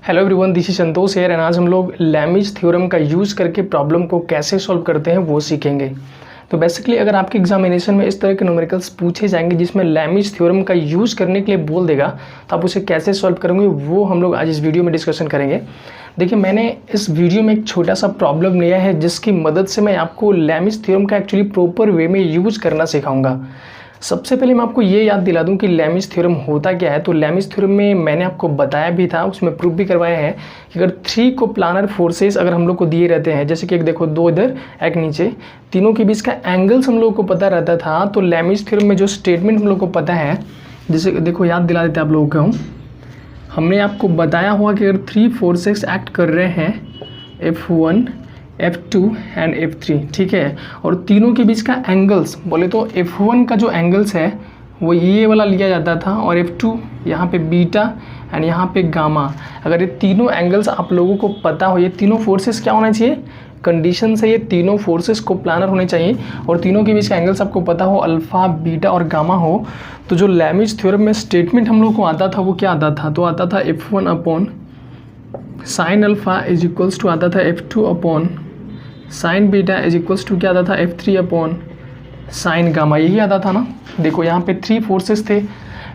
Hello everyone, this is Santosh here and आज हम लोग लैमिज थ्योरम का यूज़ करके प्रॉब्लम को कैसे सॉल्व करते हैं वो सीखेंगे। तो बेसिकली अगर आपके एग्जामिनेशन में इस तरह के न्यूमेरिकल्स पूछे जाएंगे जिसमें लैमिज थ्योरम का यूज़ करने के लिए बोल देगा तो आप उसे कैसे सॉल्व करेंगे वो हम लोग आज इस वीडियो में डिस्कशन करेंगे। देखिए, मैंने इस वीडियो में एक छोटा सा प्रॉब्लम लिया है जिसकी मदद से मैं आपको लैमिज थ्योरम का एक्चुअली प्रॉपर वे में यूज़ करना सिखाऊंगा। सबसे पहले मैं आपको ये याद दिला दूं कि लैमिज थ्योरम होता क्या है। तो लैमिज थ्योरम में मैंने आपको बताया भी था, उसमें प्रूफ भी करवाया है कि अगर 3 को प्लानर फोर्सेस अगर हम लोग को दिए रहते हैं, जैसे कि एक देखो 2 इधर एक नीचे, तीनों के बीच का एंगल्स हम लोगों को पता रहता था। तो लैमिज थ्योरम में जो स्टेटमेंट हम लोग को पता है, जैसे देखो याद दिला देते हैं आप लोगों को, हमने आपको बताया हुआ कि अगर 3 फोर्सेस एक्ट कर रहे हैं F1 F2 एंड F3, ठीक है, और तीनों के बीच का एंगल्स बोले तो F1 का जो एंगल्स है वो ये वाला लिया जाता था और F2 यहाँ पे बीटा एंड यहाँ पे गामा। अगर ये तीनों एंगल्स आप लोगों को पता हो, ये तीनों फोर्सेस क्या होना चाहिए, कंडीशन से ये तीनों फोर्सेस को प्लानर होने चाहिए और तीनों के बीच का एंगल्स आपको पता हो, अल्फा बीटा और गामा हो। तो जो लैमिज थ्योरम में स्टेटमेंट हम लोग को आता था वो क्या आता था, तो आता था F1 upon sine alpha is equals to आता था F2 upon sine beta is equals to क्या आता था F3 अपॉन साइन गामा, यही आता था ना। देखो यहाँ पे 3 फोर्सेस थे,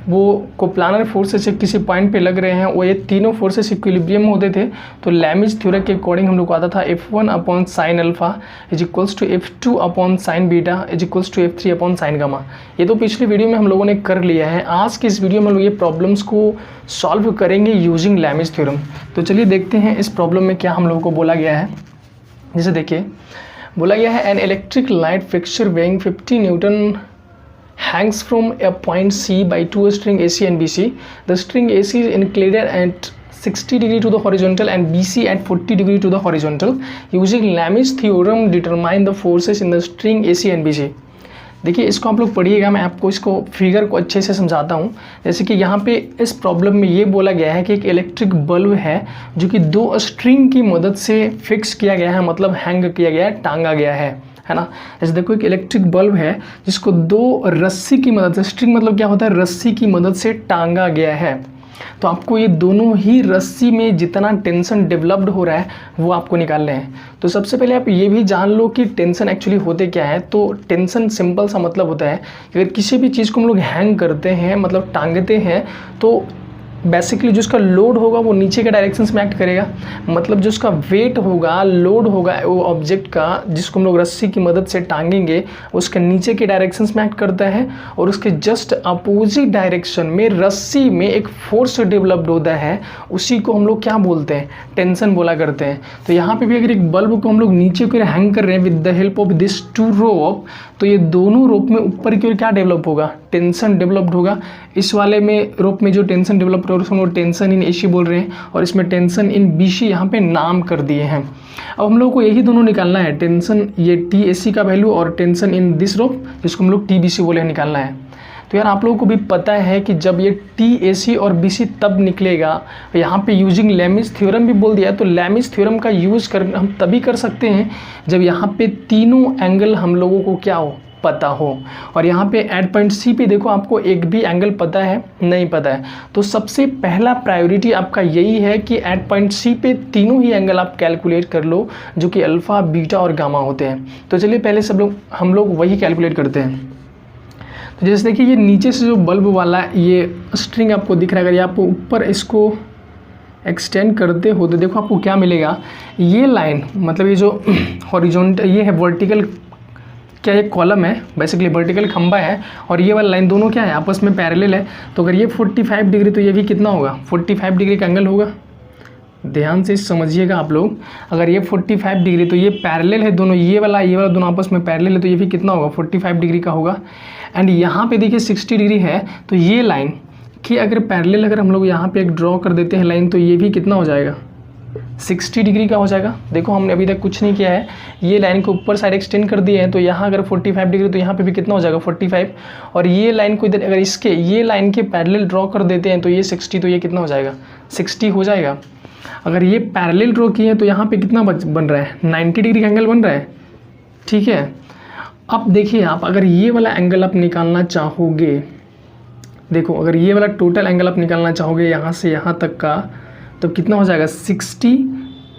वो कोप्लानर फोर्सेस किसी पॉइंट पे लग रहे हैं, वो ये तीनों फोर्सेस इक्विलिब्रियम में होते थे। तो लैमिज थ्योरम के अकॉर्डिंग हम लोग को आता था F1 upon sine alpha is equals to F2 upon sine beta is equals to F3 upon sine gamma. ये तो पिछले वीडियो में हम लोगों ने कर लिया है। आज के इस वीडियो में हम लोग ये प्रॉब्लम्स को सॉल्व करेंगे यूजिंग लैमिज थ्योरम। तो चलिए देखते हैं इस प्रॉब्लम में क्या हम लोगों को बोला गया है। जैसे देखिए, बोला गया है an electric light fixture weighing 50 Newton hangs from a point C by 2 string AC and BC. The string AC is inclined at 60 degree to the horizontal and BC at 40 degree to the horizontal. Using Lami's theorem, determine the forces in the string AC and BC. देखिए, इसको आप लोग पढ़िएगा, मैं आपको इसको figure को अच्छे से समझाता हूँ। जैसे कि यहाँ पे इस प्रॉब्लम में ये बोला गया है कि एक इलेक्ट्रिक बल्ब है जो कि 2 स्ट्रिंग की मदद से फिक्स किया गया है, मतलब हैंग किया गया है, टांगा गया है ना। जैसे देखो एक इलेक्ट्रिक बल्ब है जिसको 2 रस्सी की मदद से, स्ट्रिंग मतलब क्या होता है, रस्सी की मदद से टांगा गया है। तो आपको ये दोनों ही रस्सी में जितना टेंशन डेवलप्ड हो रहा है वो आपको निकालने हैं। तो सबसे पहले आप ये भी जान लो कि टेंशन एक्चुअली होते क्या है। तो टेंशन सिंपल सा मतलब होता है कि अगर किसी भी चीज़ को हम लोग हैंग करते हैं, मतलब टांगते हैं, तो बेसिकली जो उसका लोड होगा वो नीचे के डायरेक्शंस में एक्ट करेगा। मतलब जो उसका वेट होगा, लोड होगा वो ऑब्जेक्ट का, जिसको हम लोग रस्सी की मदद से टांगेंगे, उसके नीचे के डायरेक्शंस में एक्ट करता है और उसके जस्ट अपोजिट डायरेक्शन में रस्सी में एक फोर्स डेवलप्ड होता है, उसी को हम लोग क्या बोलते हैं, टेंशन बोला करते हैं। तो यहाँ पे भी अगर एक बल्ब को हम लोग नीचे की ओर हैंग कर रहे हैं with the help of this 2 रोप, तो ये दोनों रोप में ऊपर की ओर क्या डेवलप होगा, टेंशन डेवलप्ड होगा। इस वाले में रोप में जो टेंशन डेवलप हो रहा है उसको हम लोग टेंशन इन AC बोल रहे हैं और इसमें टेंशन इन BC यहाँ पे नाम कर दिए हैं। अब हम लोग को यही दोनों निकालना है, टेंशन ये TAC का वैल्यू और टेंशन इन दिस रोप जिसको हम लोग TBC बोले हैं, निकालना है। तो यार आप लोगों को भी पता है कि जब ये TAC और BC तब निकलेगा, यहाँ पे यूजिंग लैमिज थ्योरम भी बोल दिया। तो लैमिज थ्योरम का यूज़ कर हम तभी कर सकते हैं जब यहाँ पे तीनों एंगल हम लोगों को क्या हो, पता हो। और यहाँ पे एट पॉइंट C पे देखो आपको एक भी एंगल पता है, नहीं पता है। तो सबसे पहला प्रायोरिटी आपका यही है कि एट पॉइंट C पे तीनों ही एंगल आप कैलकुलेट कर लो जो कि अल्फा बीटा और गामा होते हैं। तो चलिए पहले हम लोग वही कैलकुलेट करते हैं। तो जैसे देखिए ये नीचे से जो बल्ब वाला ये स्ट्रिंग आपको दिख रहा है, अगर ये आपको ऊपर इसको एक्सटेंड करते हो तो देखो आपको क्या मिलेगा, ये लाइन मतलब ये जो हॉरिजॉन्टल ये है, वर्टिकल क्या ये कॉलम है, बेसिकली वर्टिकल खंबा है, और ये वाला लाइन दोनों क्या है, आपस में पैरेलल है। तो अगर ये 45 डिग्री तो ये भी कितना होगा, 45 डिग्री का एंगल होगा। ध्यान से समझिएगा आप लोग, अगर ये 45 डिग्री तो ये पैरेलल है दोनों, ये वाला दोनों आपस में पैरेलल है, तो ये भी कितना होगा, 45 डिग्री का होगा। एंड यहाँ पे देखिए 60 डिग्री है, तो ये लाइन कि अगर पैरेलल अगर हम लोग यहाँ पे एक ड्रॉ कर देते हैं लाइन, तो ये भी कितना हो जाएगा, 60 डिग्री का हो जाएगा। देखो हमने अभी तक कुछ नहीं किया है, ये लाइन को ऊपर साइड एक्सटेंड कर दिए हैं, तो यहाँ अगर 45 डिग्री तो यहाँ पे भी कितना हो जाएगा, 45। और ये लाइन को इधर अगर इसके ये लाइन के पैरेलल ड्रॉ कर देते हैं तो ये 60, तो ये कितना हो जाएगा, 60 हो जाएगा। अगर ये पैरेलल ड्रॉ किए हैं तो यहाँ पे कितना बन रहा है, 90 डिग्री का एंगल बन रहा है, ठीक है। अब देखिए आप अगर ये वाला एंगल आप निकालना चाहोगे, देखो अगर ये वाला टोटल एंगल आप निकालना चाहोगे यहाँ से यहाँ तक का, तो कितना हो जाएगा 60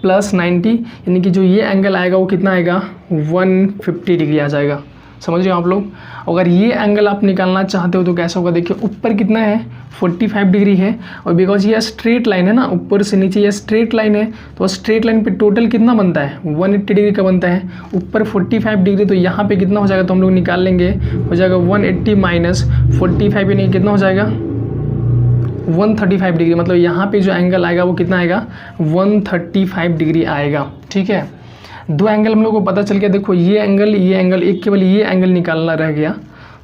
+ 90, यानी कि जो ये एंगल आएगा वो कितना आएगा 150 डिग्री आ जाएगा। समझ रहे हो आप लोग। अगर ये एंगल आप निकालना चाहते हो तो कैसा होगा, देखिए ऊपर कितना है 45 डिग्री है, और बिकॉज ये स्ट्रेट लाइन है ना, ऊपर से नीचे ये स्ट्रेट लाइन है, तो स्ट्रेट लाइन पे टोटल कितना बनता है 180 डिग्री का बनता है, ऊपर 45 डिग्री, तो यहाँ पे कितना हो जाएगा तो हम लोग निकाल लेंगे, हो जाएगा 180 - 45, यानी कितना हो जाएगा 135 डिग्री। मतलब यहाँ पे जो एंगल आएगा वो कितना आएगा 135 डिग्री आएगा। ठीक है, दो एंगल हम लोग को पता चल गया। देखो ये एंगल एक केवल ये एंगल निकालना रह गया।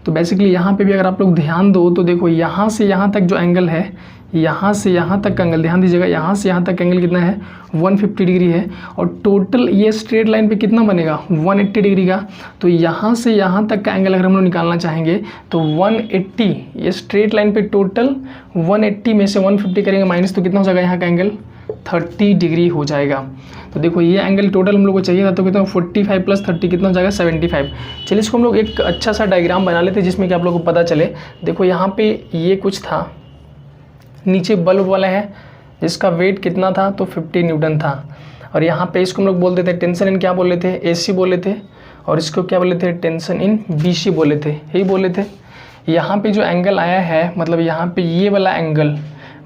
तो बेसिकली यहाँ पे भी अगर आप लोग ध्यान दो तो देखो यहाँ से यहाँ तक जो एंगल है, यहाँ से यहाँ तक का एंगल ध्यान दीजिएगा, यहाँ से यहाँ तक एंगल कितना है 150 डिग्री है, और टोटल ये स्ट्रेट लाइन पे कितना बनेगा 180 डिग्री का। तो यहाँ से यहाँ तक का एंगल अगर हम लोग निकालना चाहेंगे तो 180, ये स्ट्रेट लाइन पे टोटल 180 में से 150 करेंगे माइनस, तो कितना हो जाएगा यहाँ का एंगल 30 डिग्री हो जाएगा। तो देखो ये एंगल टोटल हम लोग को चाहिए था, तो कितना 45 + 30 कितना हो जाएगा 75। चलिए इसको हम लोग एक अच्छा सा डायग्राम बना लेते हैं जिसमें कि आप लोगों को पता चले। देखो यहाँ पे ये कुछ था, नीचे बल्ब वाला है जिसका वेट कितना था तो 50 न्यूटन था, और यहाँ पे इसको हम लोग बोल देते हैं टेंशन इन क्या बोल लेते हैं AC बोले थे, और इसको क्या बोले थे टेंशन इन BC बोले थे, यही बोले थे। यहाँ पे जो एंगल आया है, मतलब यहाँ पे ये वाला एंगल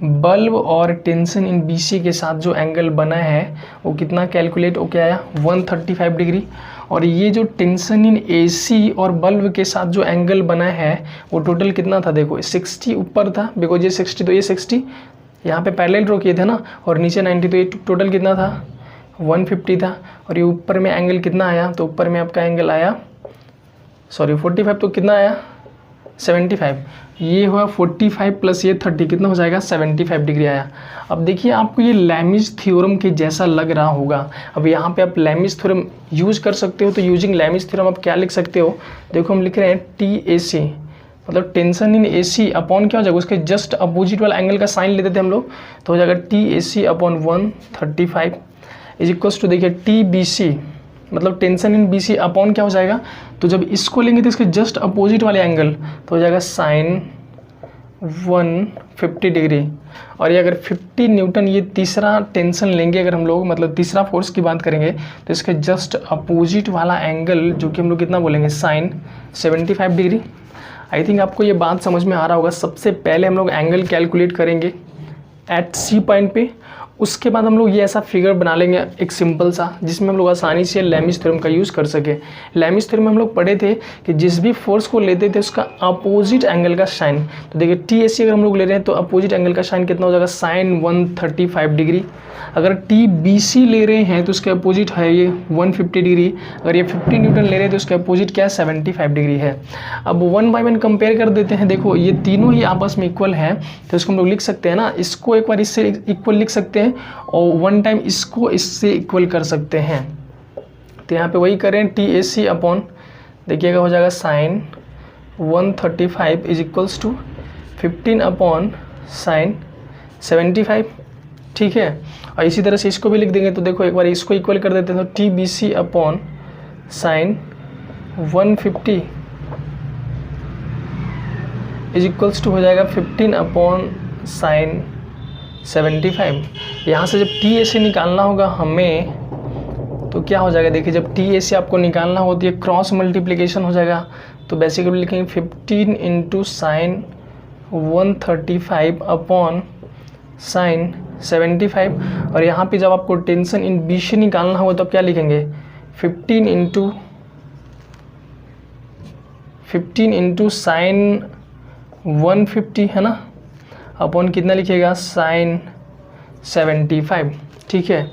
बल्ब और टेंशन इन BC के साथ जो एंगल बना है वो कितना कैलकुलेट हो क्या आया 135 डिग्री, और ये जो टेंशन इन AC और बल्ब के साथ जो एंगल बना है वो टोटल कितना था, देखो 60 ऊपर था, बिकॉज ये 60, तो ये 60 यहाँ पे पैरेलल ड्रॉ किए थे ना, और नीचे 90, तो ये टोटल कितना था 150 था, और ये ऊपर में एंगल कितना आया, तो ऊपर में आपका एंगल आया 45, तो कितना आया 75, ये हुआ 45 + ये 30 कितना हो जाएगा 75 डिग्री आया। अब देखिए आपको ये लैमिज थ्योरम के जैसा लग रहा होगा। अब यहाँ पे आप लैमिज थ्योरम यूज़ कर सकते हो, तो यूजिंग लैमिज थ्योरम आप क्या लिख सकते हो, देखो हम लिख रहे हैं TAC, मतलब टेंशन इन AC अपॉन क्या हो जाएगा, उसके जस्ट अपोजिट वाला एंगल का साइन लेते थे हम लोग, तो हो जाएगा TAC upon 135 is equals to देखिए TBC, मतलब टेंशन इन BC अपॉन क्या हो जाएगा, तो जब इसको लेंगे तो इसके जस्ट अपोजिट वाले एंगल तो हो जाएगा साइन 150 डिग्री, और ये अगर 50 न्यूटन ये तीसरा टेंशन लेंगे अगर हम लोग, मतलब तीसरा फोर्स की बात करेंगे, तो इसके जस्ट अपोजिट वाला एंगल जो कि हम लोग कितना बोलेंगे साइन 75 डिग्री। आई थिंक आपको ये बात समझ में आ रहा होगा। सबसे पहले हम लोग एंगल कैलकुलेट करेंगे एट C पॉइंट पे, उसके बाद हम लोग ये ऐसा फिगर बना लेंगे एक सिंपल सा, जिसमें हम लोग आसानी से लैमिज थ्योरम का यूज़ कर सके। लैमिज थ्योरम में हम लोग पढ़े थे कि जिस भी फोर्स को लेते थे उसका अपोजिट एंगल का साइन, तो देखिए TAC अगर हम लोग ले रहे हैं तो अपोजिट एंगल का साइन कितना हो जाएगा साइन 135 डिग्री। अगर TBC ले रहे हैं तो उसके अपोजिट है ये 150 डिग्री, अगर ये 50 न्यूटन ले रहे हैं तो उसके अपोजिट क्या है 75 डिग्री है। अब 1 बाय 1 कंपेयर कर देते हैं। देखो ये तीनों ही आपस में इक्वल है, तो इसको हम लोग लिख सकते हैं ना, इसको एक बार इससे इक्वल लिख सकते हैं और 1 टाइम इसको इससे इक्वल कर सकते हैं। तो यहाँ पे वही करें TAC अपॉन देखिएगा हो जाएगा sine 135 is equals to 15 upon sine 75, ठीक है। और इसी तरह से इसको भी लिख देंगे, तो देखो एक बार इसको इक्वल कर देते हैं, तो TBC upon sine 150 is equals to हो जाएगा 15 अपॉन साइन 75। यहाँ से जब TAC निकालना होगा हमें तो क्या हो जाएगा, देखिए जब TAC आपको निकालना हो तो ये क्रॉस मल्टीप्लिकेशन हो जाएगा, तो बेसिकली लिखेंगे 15 इंटू साइन 135 अपॉन साइन 75, और यहाँ पे जब आपको टेंशन इन BC निकालना होगा तो आप क्या लिखेंगे 15 इंटू साइन 150 है ना, अपॉन कितना लिखिएगा साइन 75, ठीक है।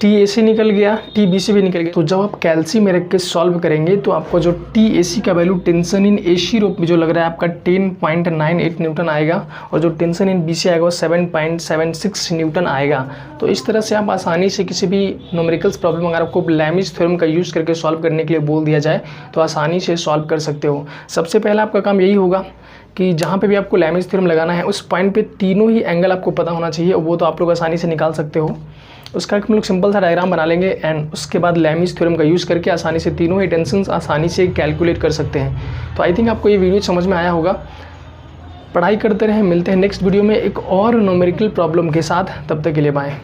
TAC निकल गया, TBC भी निकल गया। तो जब आप कैल्सी में रख के सॉल्व करेंगे तो आपको जो TAC का वैल्यू टेंशन इन AC रूप में जो लग रहा है आपका 10.98 न्यूटन आएगा, और जो टेंशन इन BC आएगा वो 7.76 न्यूटन आएगा। तो इस तरह से आप आसानी से किसी भी न्यूमेरिकल्स प्रॉब्लम अगर आपको लैमिज थ्योरम का यूज़ करके सॉल्व करने के लिए बोल दिया जाए तो आसानी से सॉल्व कर सकते हो। सबसे पहला आपका काम यही होगा कि जहाँ पे भी आपको लैमिज थ्योरम लगाना है उस पॉइंट पे तीनों ही एंगल आपको पता होना चाहिए, और वो तो आप लोग आसानी से निकाल सकते हो। उसका हम लोग सिंपल सा डायग्राम बना लेंगे एंड उसके बाद लैमिज थ्योरम का यूज़ करके आसानी से तीनों ही टेंशन्स आसानी से कैलकुलेट कर सकते हैं। तो आई थिंक आपको ये वीडियो समझ में आया होगा। पढ़ाई करते रहें। मिलते हैं नेक्स्ट वीडियो में एक और न्यूमेरिकल प्रॉब्लम के साथ, तब तक के लिए बाय।